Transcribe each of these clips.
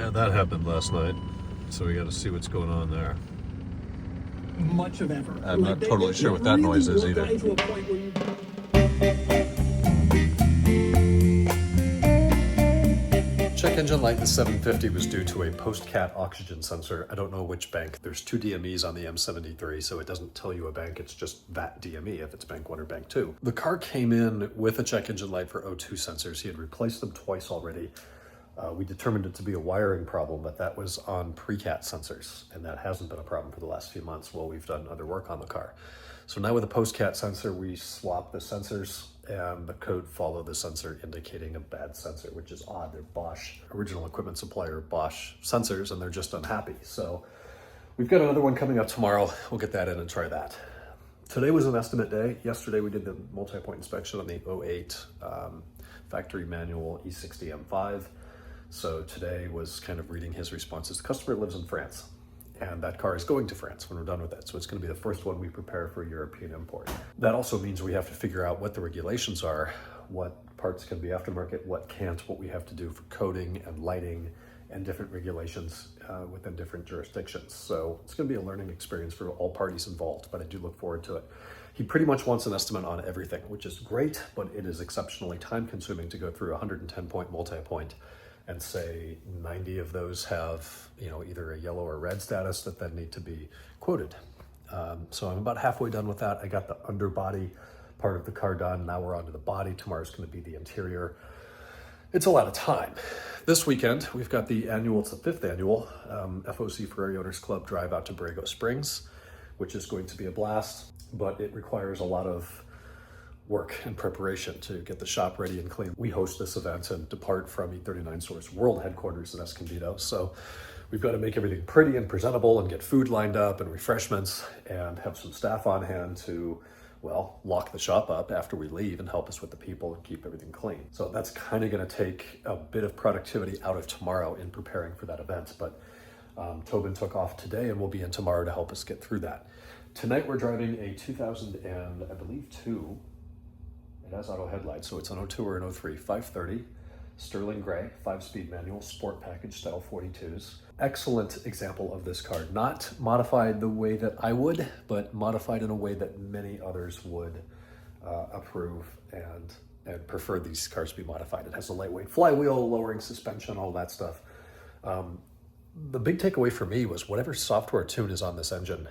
Yeah, that happened last night, so we got to see what's going on there. Much of effort. I'm not totally sure what that noise is either. Check engine light in the 750 was due to a post-cat oxygen sensor. I don't know which bank. There's 2 DMEs on the M73, so it doesn't tell you a bank. It's just that DME if it's bank 1 or bank 2. The car came in with a check engine light for O2 sensors. He had replaced them twice already. We determined it to be a wiring problem, but that was on pre-cat sensors, and that hasn't been a problem for the last few months while we've done other work on the car. So now with a post-cat sensor, we swap the sensors, and the code follow the sensor indicating a bad sensor, which is odd. They're Bosch, original equipment supplier Bosch sensors, and they're just unhappy. So we've got another one coming up tomorrow. We'll get that in and try that. Today was an estimate day. Yesterday we did the multi-point inspection on the 08 factory manual E60 M5. So today was kind of reading his responses. The customer lives in France, and that car is going to France when we're done with it. So it's going to be the first one we prepare for European import. That also means we have to figure out what the regulations are, what parts can be aftermarket, what can't, what we have to do for coding and lighting and different regulations within different jurisdictions. So it's going to be a learning experience for all parties involved, but I do look forward to it. He pretty much wants an estimate on everything, which is great, but it is exceptionally time consuming to go through a 110-point multi-point and say 90 of those have, either a yellow or red status that then need to be quoted. So I'm about halfway done with that. I got the underbody part of the car done. Now we're onto the body. Tomorrow's going to be the interior. It's a lot of time. This weekend, we've got the annual, it's the 5th annual FOC Ferrari Owners Club drive out to Borrego Springs, which is going to be a blast, but it requires a lot of work and preparation to get the shop ready and clean. We host this event and depart from E39 Source World Headquarters in Escondido. So we've got to make everything pretty and presentable and get food lined up and refreshments and have some staff on hand to, lock the shop up after we leave and help us with the people and keep everything clean. So that's kind of going to take a bit of productivity out of tomorrow in preparing for that event. But Tobin took off today and we'll be in tomorrow to help us get through that. Tonight we're driving a 2002. It has auto headlights, so it's an 02 or an 03, 530, sterling gray, 5-speed manual, sport package style 42s. Excellent example of this car. Not modified the way that I would, but modified in a way that many others would approve and prefer these cars to be modified. It has a lightweight flywheel, lowering suspension, all that stuff. The big takeaway for me was whatever software tune is on this engine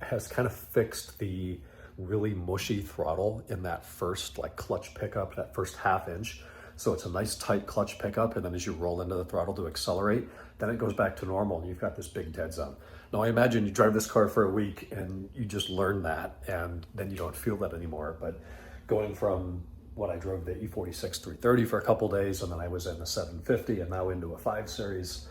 has kind of fixed the really mushy throttle in that first clutch pickup, that first half inch. So it's a nice tight clutch pickup, and then as you roll into the throttle to accelerate, then it goes back to normal and you've got this big dead zone. Now I imagine you drive this car for a week and you just learn that and then you don't feel that anymore. But going from what I drove the E46 330 for a couple days, and then I was in the 750 and now into a 5 Series,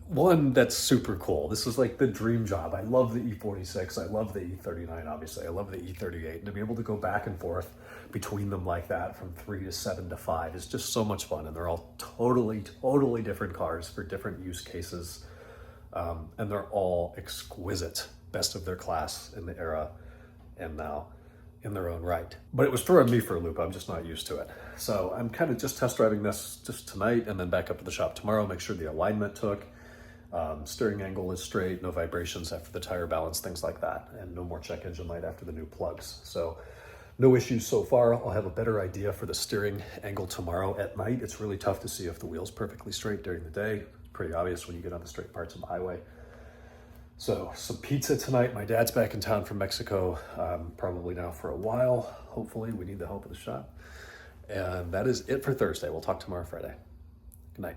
one, that's super cool. This is like the dream job. I love the E46. I love the E39, obviously. I love the E38. And to be able to go back and forth between them like that from 3 to 7 to 5 is just so much fun. And they're all totally different cars for different use cases. And they're all exquisite, best of their class in the era and now in their own right. But it was throwing me for a loop. I'm just not used to it. So I'm kind of just test driving this just tonight and then back up to the shop tomorrow, make sure the alignment took. Steering angle is straight, no vibrations after the tire balance, things like that, and no more check engine light after the new plugs. So no issues so far. I'll have a better idea for the steering angle tomorrow at night. It's really tough to see if the wheel's perfectly straight during the day. It's pretty obvious when you get on the straight parts of the highway. So some pizza tonight. My dad's back in town from Mexico, probably now for a while. Hopefully, we need the help of the shop. And that is it for Thursday. We'll talk tomorrow, Friday. Good night.